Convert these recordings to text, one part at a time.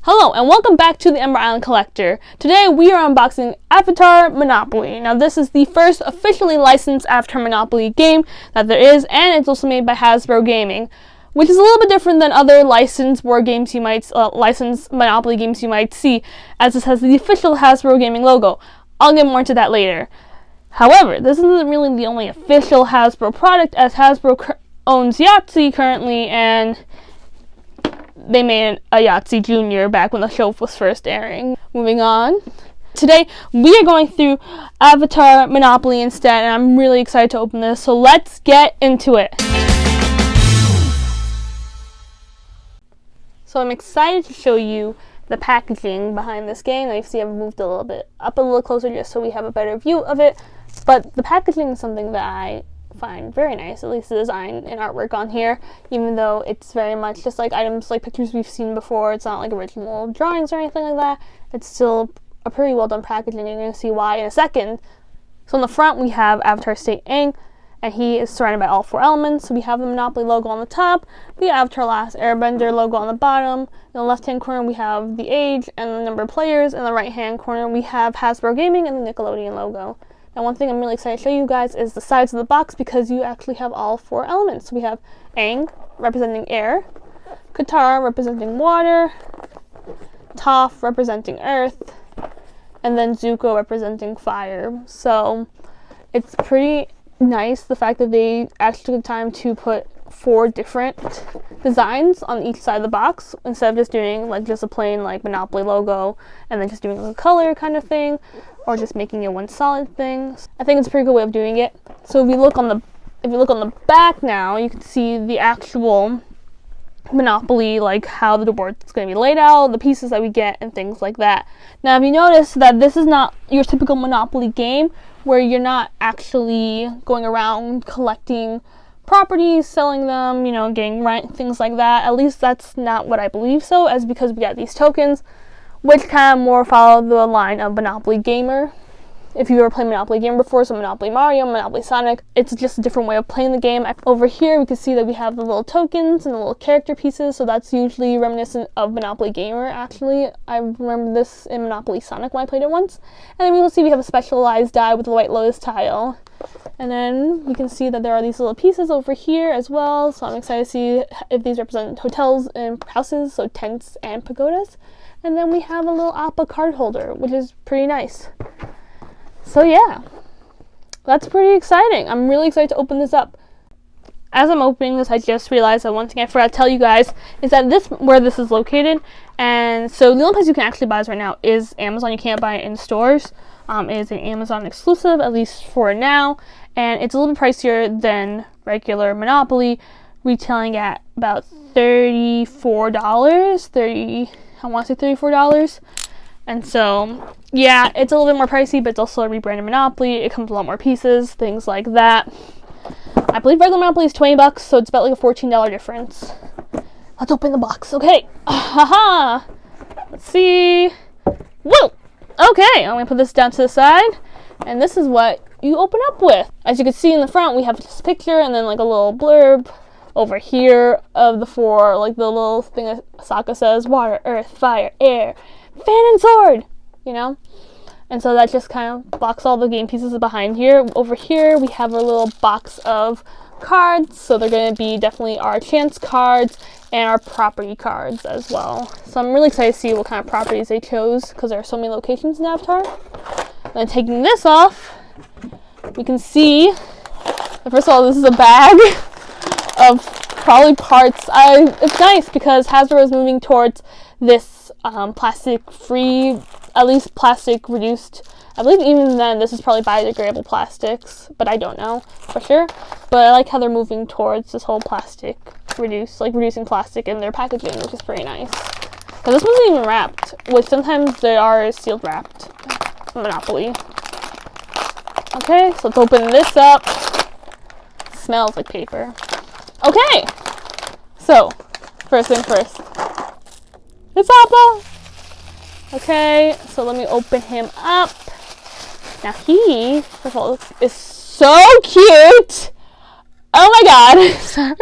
Hello and welcome back to the Ember Island Collector. Today we are unboxing Avatar Monopoly. Now this is the first officially licensed Avatar Monopoly game that there is, and it's also made by Hasbro Gaming, which is a little bit different than other licensed board games you might, licensed Monopoly games you might see, as this has the official Hasbro Gaming logo. I'll get more into that later. However, this isn't really the only official Hasbro product, as Hasbro owns Yahtzee currently, and they made a Yahtzee Junior back when the show was first airing. Moving on. Today, we are going through Avatar Monopoly instead, and I'm really excited to open this, so let's get into it. So I'm excited to show you the packaging behind this game. Now you see I've moved a little bit up a little closer just so we have a better view of it, but the packaging is something that I find very nice, at least the design and artwork on here, even though it's very much just like items, like pictures we've seen before. It's not like original drawings or anything like that. It's still a pretty well done packaging. You're going to see why in a second. So on the front we have Avatar State Aang, and he is surrounded by all four elements. So we have the Monopoly logo on the top, the Avatar Last Airbender logo on the bottom. In the left hand corner we have the age and the number of players. In the right hand corner we have Hasbro Gaming and the Nickelodeon logo. Now one thing I'm really excited to show you guys is the sides of the box, because you actually have all four elements. So we have Aang representing air, Katara representing water, Toph representing earth, and then Zuko representing fire. So it's pretty nice the fact that they actually took the time to put four different designs on each side of the box instead of just doing like just a plain like Monopoly logo and then just doing a color kind of thing, or just making it one solid thing. I think it's a pretty good way of doing it. So if you look on the back now, you can see the actual Monopoly, like how the board is going to be laid out, the pieces that we get, and things like that. Now if you notice that this is not your typical Monopoly game where you're not actually going around collecting properties, selling them, you know, getting rent, things like that. At least that's not what I believe so, as because we got these tokens, which kind of more follow the line of Monopoly Gamer. If you ever played Monopoly Gamer before, so Monopoly Mario, Monopoly Sonic, it's just a different way of playing the game. Over here, we can see that we have the little tokens and the little character pieces, so that's usually reminiscent of Monopoly Gamer, actually. I remember this in Monopoly Sonic when I played it once. And then we will see we have a specialized die with the White Lotus tile. And then we can see that there are these little pieces over here as well, so I'm excited to see if these represent hotels and houses, so tents and pagodas. And then we have a little Appa card holder, which is pretty nice. So yeah, that's pretty exciting. I'm really excited to open this up. As I'm opening this, I just realized that one thing I forgot to tell you guys is that where this is located, and so the only place you can actually buy this right now is Amazon. You can't buy it in stores. It is an Amazon exclusive, at least for now, and it's a little bit pricier than regular Monopoly, retailing at about $34. I want to say $34. And so, yeah, it's a little bit more pricey, but it's also a rebranded Monopoly. It comes with a lot more pieces, things like that. I believe regular Monopoly is $20, so it's about like a $14 difference. Let's open the box. Okay. Haha. Let's see. Whoa! Okay, I'm going to put this down to the side, and this is what you open up with. As you can see in the front, we have this picture and then like a little blurb over here of the four, like the little thing that Sokka says, water, earth, fire, air, fan and sword, you know? And so that just kind of blocks all the game pieces behind here. Over here, we have a little box of cards, so they're going to be definitely our chance cards and our property cards as well. So I'm really excited to see what kind of properties they chose, because there are so many locations in Avatar. And then taking this off, we can see that first of all, this is a bag of probably parts. It's nice because Hasbro is moving towards this plastic free, at least plastic reduced. I believe even then this is probably biodegradable plastics, but I don't know for sure. But I like how they're moving towards this whole plastic reducing plastic in their packaging, which is pretty nice. Because this wasn't even wrapped, which sometimes they are sealed wrapped. Monopoly. Okay, so let's open this up. Smells like paper. Okay, so first thing first. It's Appa. Okay, so let me open him up. Now he, first of all, is so cute. Oh my god. Sorry.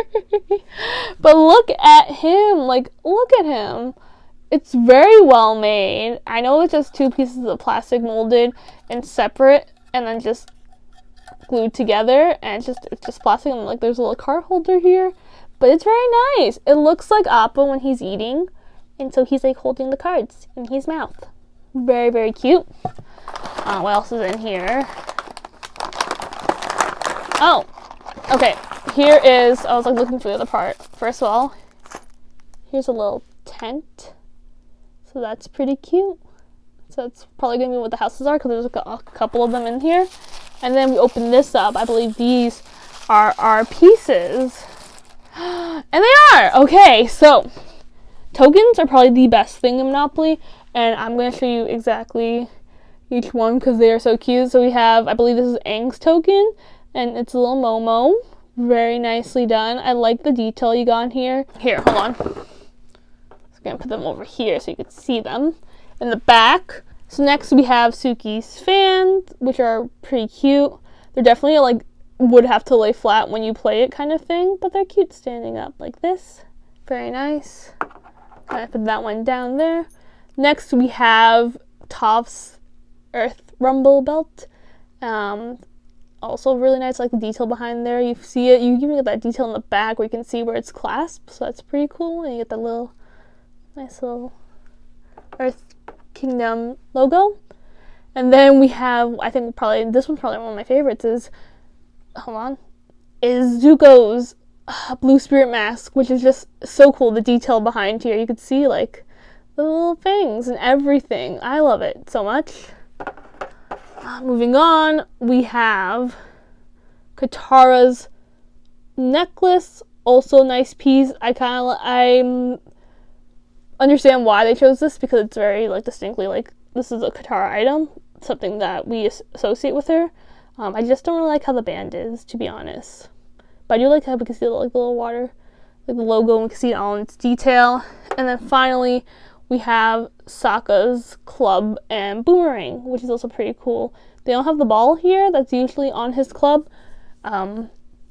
But look at him. Like, look at him. It's very well made. I know it's just 2 pieces of plastic molded and separate and then just glued together, and it's just plastic, and like there's a little card holder here, but it's very nice. It looks like Appa when he's eating, and so he's like holding the cards in his mouth. Very, very cute. What else is in here? Oh, okay. Here is, I was like looking for the other part. First of all, here's a little tent. So that's pretty cute. So that's probably going to be what the houses are, because there's like a couple of them in here. And then we open this up. I believe these are our pieces. And they are! Okay, so tokens are probably the best thing in Monopoly. And I'm going to show you exactly each one because they are so cute. So we have, I believe this is Aang's token. And it's a little Momo. Very nicely done. I like the detail you got in here. Here, hold on. I'm going to put them over here so you can see them. In the back. So next we have Suki's fans, which are pretty cute. They're definitely like, would have to lay flat when you play it kind of thing. But they're cute standing up like this. Very nice. I put that one down there. Next we have Toph's Earth Rumble belt. Also really nice, like the detail behind there. You see it, you even get that detail in the back where you can see where it's clasped, so that's pretty cool. And you get that little, nice little Earth Kingdom logo. And then we have, I think probably, this one's probably one of my favorites is, hold on, is Zuko's blue spirit mask, which is just so cool. The detail behind here, you could see like the little things and everything. I love it so much. Moving on, we have Katara's necklace, also nice piece. I understand why they chose this because it's very like distinctly like this is a Katara item, something that we associate with her. I just don't really like how the band is, to be honest. But I do like how we can see like the little water, like the logo, and we can see it all in its detail. And then finally, we have Sokka's club and boomerang, which is also pretty cool. They don't have the ball here, that's usually on his club, but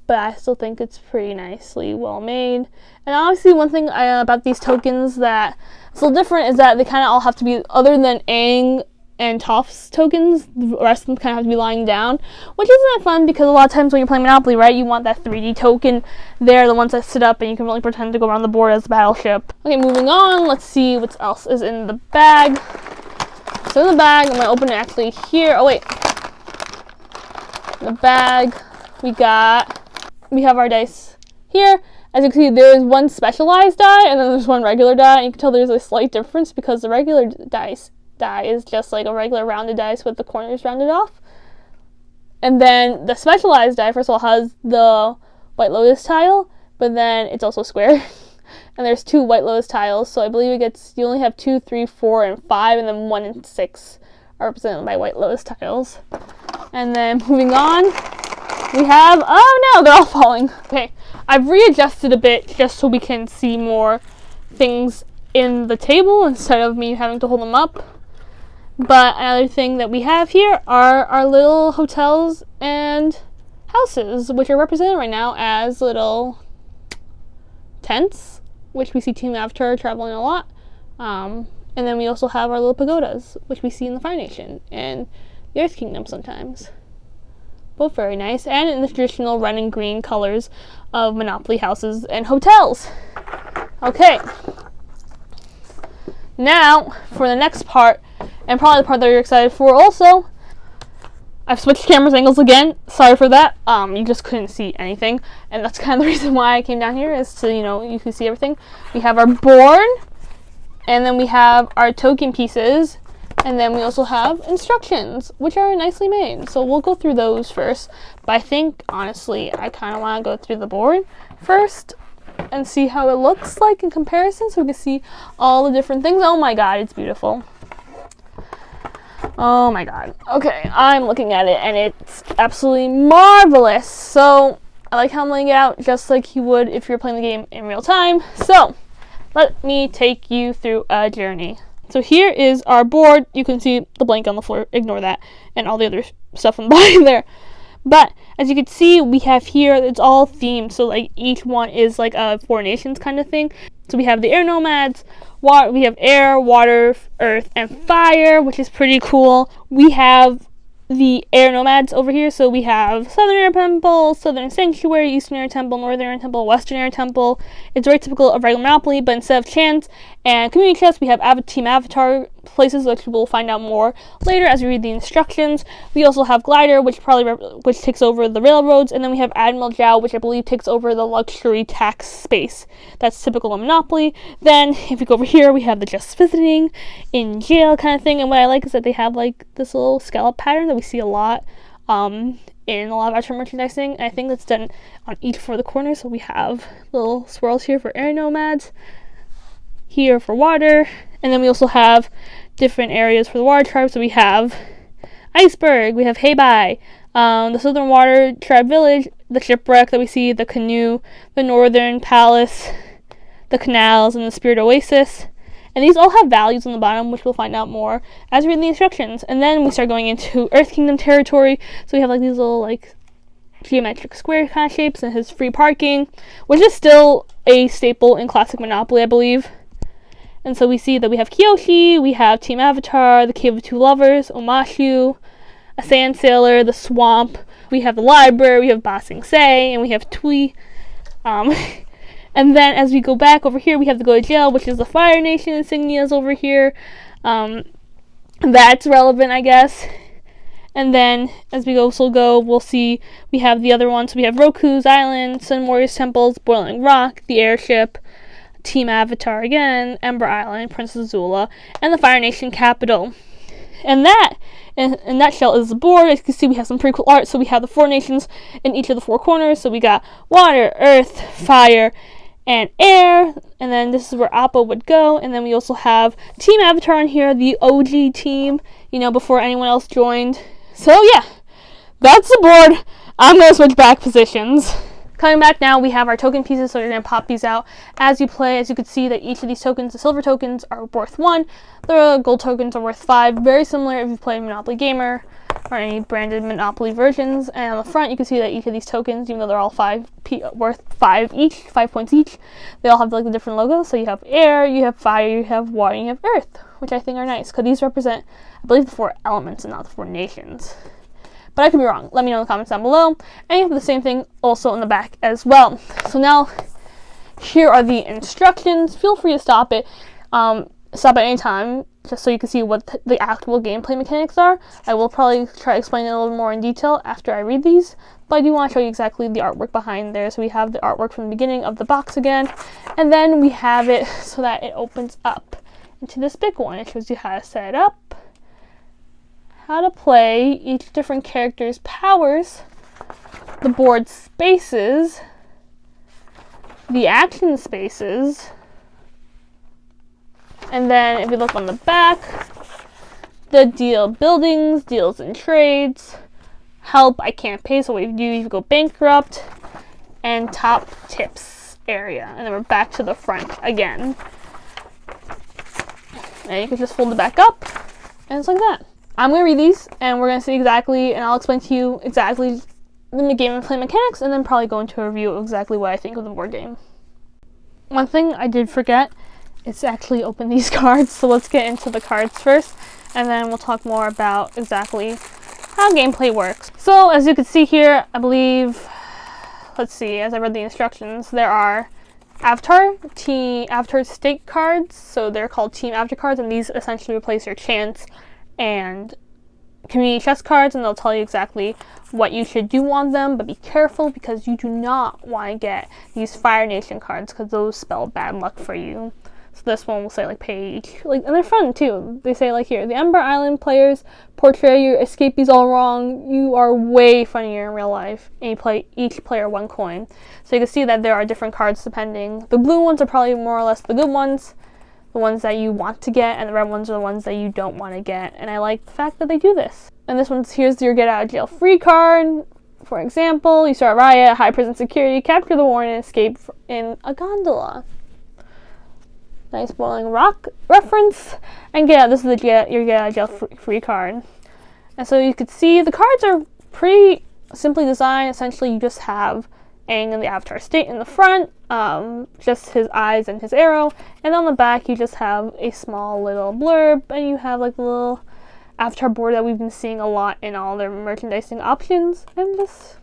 I still think it's pretty nicely well made. And obviously one thing about these tokens that's a little different is that they kind of all have to be, other than Aang and Toph's tokens, the rest of them kind of have to be lying down, which isn't that fun because a lot of times when you're playing Monopoly, right, you want that 3D token. They're the ones that sit up and you can really pretend to go around the board as a battleship. Okay, moving on, let's see what else is in the bag. So in the bag, I'm going to open it actually here. Oh wait. In the bag, we have our dice here. As you can see, there is one specialized die and then there's one regular die. And you can tell there's a slight difference because the regular die is just like a regular rounded dice with the corners rounded off. And then the specialized die, first of all, has the White Lotus tile, but then it's also square. And there's 2 White Lotus tiles, so I believe you only have 2, 3, 4, and 5, and then 1 and 6 are represented by White Lotus tiles. And then moving on, we have, oh no, they're all falling. Okay, I've readjusted a bit just so we can see more things in the table instead of me having to hold them up. But another thing that we have here are our little hotels and houses, which are represented right now as little tents, which we see Team Avatar traveling a lot. And then we also have our little pagodas, which we see in the Fire Nation and the Earth Kingdom sometimes. Both very nice, and in the traditional red and green colors of Monopoly houses and hotels. Okay. Now, for the next part, and probably the part that you're excited for also, I've switched cameras angles again. Sorry for that. You just couldn't see anything, and that's kind of the reason why I came down here, is to, you can see everything. We have our board, and then we have our token pieces, and then we also have instructions, which are nicely made. So we'll go through those first, but I think, honestly, I kind of want to go through the board first and see how it looks like in comparison, so we can see all the different things. Oh my god, it's beautiful. Oh my god. Okay, I'm looking at it and it's absolutely marvelous. So I like how I'm laying it out just like you would if you're playing the game in real time. So let me take you through a journey. So here is our board. You can see the blank on the floor. Ignore that and all the other stuff on the bottom there. But as you can see, we have here, it's all themed. So like each one is like a Four Nations kind of thing. So we have the Air Nomads, we have air, water, earth, and fire, which is pretty cool. We have the air nomads over here. So we have Southern Air Temple, Southern Sanctuary, Eastern Air Temple, Northern Air Temple, Western Air Temple. It's very typical of regular Monopoly, but instead of chance and community chest, we have Team Avatar places, which we'll find out more later as we read the instructions. We also have Glider, which takes over the railroads, and then we have Admiral Zhao, which I believe takes over the luxury tax space. That's typical of Monopoly. Then, if we go over here, we have the just visiting, in jail kind of thing, and what I like is that they have like this little scallop pattern that we see a lot in a lot of Avatar merchandising, and I think that's done on each for the corners. So we have little swirls here for air nomads, here for water, and then we also have different areas for the water tribe. So we have Iceberg, we have Heibai, the Southern Water Tribe Village, the shipwreck that we see, the canoe, the Northern Palace, the canals, and the Spirit Oasis. And these all have values on the bottom, which we'll find out more as we read the instructions. And then we start going into Earth Kingdom territory. So we have like these little like geometric square kind of shapes, and his free parking, which is still a staple in classic Monopoly, I believe. And so we see that we have Kyoshi, we have Team Avatar, the Cave of Two Lovers, Omashu, a Sand Sailor, the Swamp. We have the library, we have Ba Sing Se, and we have Tui. And then as we go back over here, we have the Go to Jail, which is the Fire Nation insignias over here. That's relevant, I guess. And then as we we'll see we have the other ones. So we have Roku's Island, Sun Warriors Temples, Boiling Rock, the Airship, Team Avatar again, Ember Island, Princess Azula, and the Fire Nation capital. And that, in a nutshell, is the board. As you can see, we have some pretty cool art. So we have the 4 nations in each of the 4 corners. So we got water, earth, fire, and air. And then this is where Appa would go. And then we also have Team Avatar on here, the OG team, before anyone else joined. So yeah, that's the board. I'm going to switch back positions. Coming back now, we have our token pieces, so you're going to pop these out as you play. As you can see that each of these tokens, the silver tokens, are worth 1. The gold tokens are worth 5. Very similar if you play Monopoly Gamer or any branded Monopoly versions. And on the front, you can see that each of these tokens, even though they're all worth 5 each, 5 points each, they all have like the different logos. So you have air, you have fire, you have water, and you have earth, which I think are nice because these represent, I believe, the 4 elements and not the 4 nations. But I could be wrong. Let me know in the comments down below. And you have the same thing also in the back as well. So now, here are the instructions. Feel free to stop it. Stop at any time, just so you can see what the actual gameplay mechanics are. I will probably try to explain it a little more in detail after I read these. But I do want to show you exactly the artwork behind there. So we have the artwork from the beginning of the box again. And then we have it so that it opens up into this big one. It shows you how to set it up, how to play each different character's powers, the board spaces, the action spaces, and then if you look on the back, the deal buildings, deals and trades, help, I can't pay, so what you do, you go bankrupt, and top tips area. And then we're back to the front again. And you can just fold it back up, and it's like that. I'm going to read these, and we're going to see exactly, and I'll explain to you exactly the game and play mechanics, and then probably go into a review of exactly what I think of the board game. One thing I did forget is to actually open these cards, so let's get into the cards first, and then we'll talk more about exactly how gameplay works. So, as you can see here, I believe, let's see, as I read the instructions, there are Avatar stake cards, so they're called Team Avatar cards, and these essentially replace your chance and community chest cards, and they'll tell you exactly what you should do on them, but be careful because you do not want to get these Fire Nation cards because those spell bad luck for you. So this one will say like pay each, and they're fun too. They say like here, the Ember Island players portray your escapees all wrong. You are way funnier in real life, and you play each player 1 coin. So you can see that there are different cards depending. The blue ones are probably more or less the good ones, the ones that you want to get, and the red ones are the ones that you don't want to get. And I like the fact that they do this. And this one's, here's your get out of jail free card. For example, you start a riot, high prison security, capture the warrant, and escape in a gondola. Nice Boiling Rock reference. And yeah, this is your get out of jail free card. And so you could see the cards are pretty simply designed. Essentially, you just have Aang in the Avatar state in the front, just his eyes and his arrow, and on the back you just have a small little blurb, and you have like the little Avatar board that we've been seeing a lot in all their merchandising options, and just,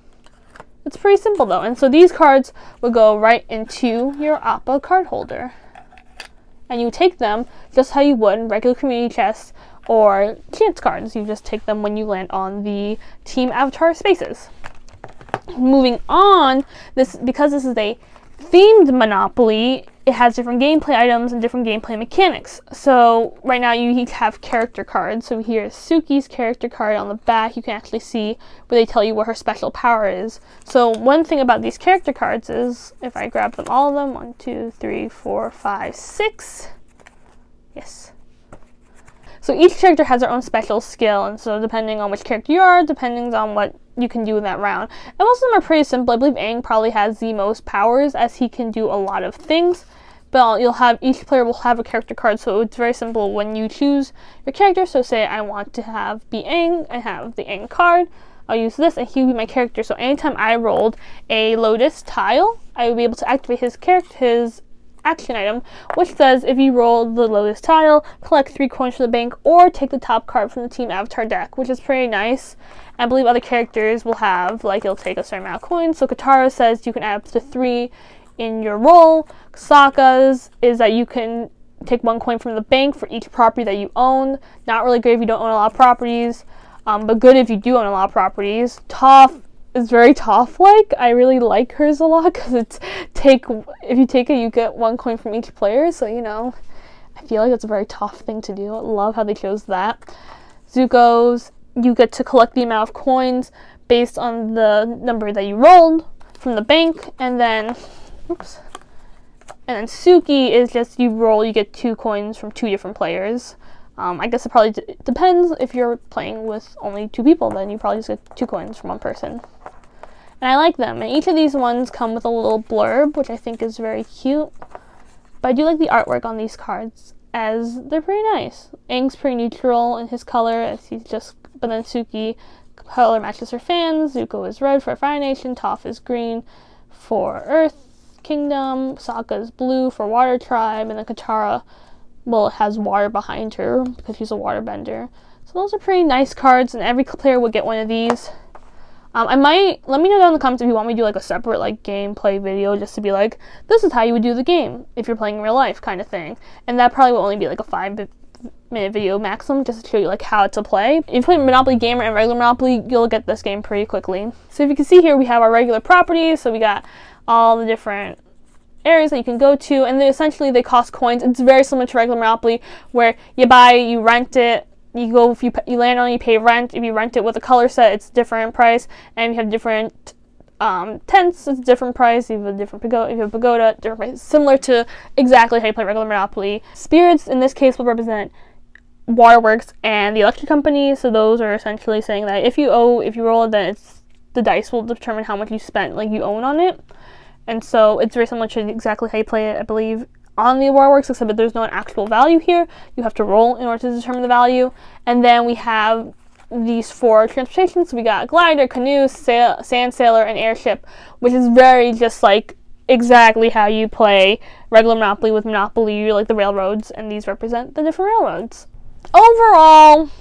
it's pretty simple though. And so these cards will go right into your Appa card holder, and you take them just how you would in regular community chests or chance cards. You just take them when you land on the Team Avatar spaces. Moving on, because this is a themed Monopoly, it has different gameplay items and different gameplay mechanics. So right now you each have character cards. So here's Suki's character card. On the back you can actually see where they tell you what her special power is. So one thing about these character cards is, if I grab them, all of them, 1, 2, 3, 4, 5, 6, yes. So each character has their own special skill, and so depending on which character you are, depending on what you can do in that round. And most of them are pretty simple. I believe Aang probably has the most powers, as he can do a lot of things. But each player will have a character card, so it's very simple when you choose your character. So say I want to be Aang, I have the Aang card. I'll use this, and he will be my character. So anytime I rolled a Lotus tile, I will be able to activate his action item, which says if you roll the Lotus tile, collect 3 coins from the bank, or take the top card from the Team Avatar deck, which is pretty nice. I believe other characters will have, like, you'll take a certain amount of coins. So Katara says you can add up to 3 in your roll. Sokka's is that you can take 1 coin from the bank for each property that you own. Not really great if you don't own a lot of properties, but good if you do own a lot of properties. Toph is very Toph-like. I really like hers a lot because it's if you take it, you get 1 coin from each player. So, you know, I feel like it's a very Toph thing to do. I love how they chose that. Zuko's, you get to collect the amount of coins based on the number that you rolled from the bank, and then, Suki is just you roll, you get 2 coins from 2 different players. I guess it probably depends. If you're playing with only 2 people, then you probably just get 2 coins from 1 person. And I like them. And each of these ones come with a little blurb, which I think is very cute. But I do like the artwork on these cards, as they're pretty nice. Aang's pretty neutral in his color, as but then Suki color matches her fans. Zuko is red for Fire Nation. Toph is green for Earth Kingdom. Sokka is blue for Water Tribe. And then Katara, well, it has water behind her because she's a waterbender. So those are pretty nice cards, and every player would get one of these. Let me know down in the comments if you want me to do like a separate like gameplay video, just to be like, this is how you would do the game if you're playing in real life kind of thing. And that probably will only be like a 5-minute video maximum, just to show you like how to play. If you play Monopoly Gamer and regular Monopoly, you'll get this game pretty quickly. So if you can see here, we have our regular properties. So we got all the different areas that you can go to, and essentially they cost coins. It's very similar to regular Monopoly, where you buy, you rent it, you go, if you land on it, you pay rent. If you rent it with a color set, it's different price, and if you have different tents, it's a different price. If you have a different pagoda, if you have a pagoda, different price. Similar to exactly how you play regular Monopoly. Spirits in this case will represent Waterworks and the electric company. So those are essentially saying that if you roll it, then the dice will determine how much you spent, like you own on it. And so it's very similar to exactly how you play it, I believe, on the Waterworks, except that there's no actual value here. You have to roll in order to determine the value. And then we have these 4 transportations. So we got glider, canoe, sand sailor, and airship, which is very just like exactly how you play regular Monopoly with Monopoly, like the railroads, and these represent the different railroads. Overall,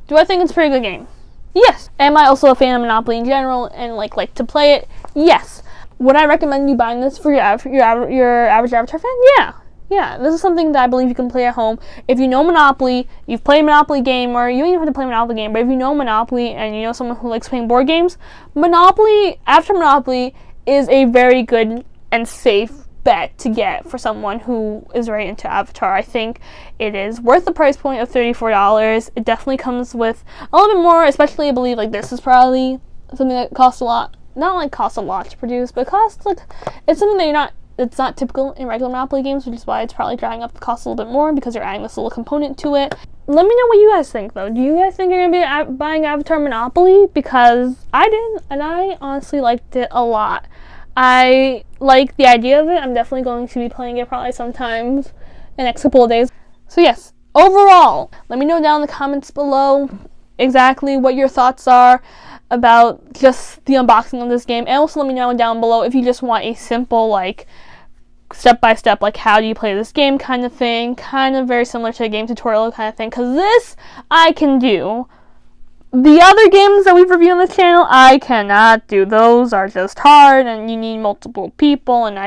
do I think it's a pretty good game? Yes. Am I also a fan of Monopoly in general and like to play it? Yes. Would I recommend you buying this for your average Avatar fan? Yeah, this is something that I believe you can play at home. If you know Monopoly, you've played a Monopoly game, or you don't even have to play a Monopoly game, but if you know Monopoly and you know someone who likes playing board games, Avatar Monopoly is a very good and safe bet to get for someone who is very into Avatar. I think it is worth the price point of $34. It definitely comes with a little bit more, especially I believe like this is probably something that costs a lot. Not like costs a lot to produce, but costs like, it's something that it's not typical in regular Monopoly games, which is why it's probably driving up the cost a little bit more, because you're adding this little component to it. Let me know what you guys think though. Do you guys think you're gonna be buying Avatar Monopoly? Because I did, and I honestly liked it a lot. I like the idea of it. I'm definitely going to be playing it probably sometimes in the next couple of days. So yes, overall, let me know down in the comments below exactly what your thoughts are. about just the unboxing of this game. And also let me know down below if you just want a simple, like, step-by-step, like, how do you play this game kind of thing. Kind of very similar to a game tutorial kind of thing. Because this, I can do. The other games that we've reviewed on this channel, I cannot do. Those are just hard, and you need multiple people, and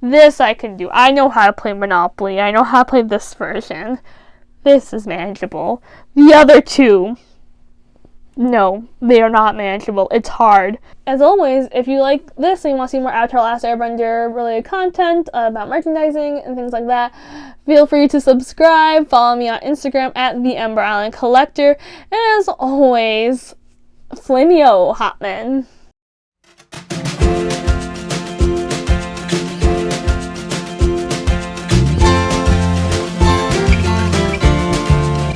this I can do. I know how to play Monopoly. I know how to play this version. This is manageable. The other two, no, they are not manageable. It's hard. As always, if you like this and you want to see more Avatar Last Airbender related content about merchandising and things like that, feel free to subscribe. Follow me on Instagram at the Ember Island Collector. And as always, Flameo Hotman.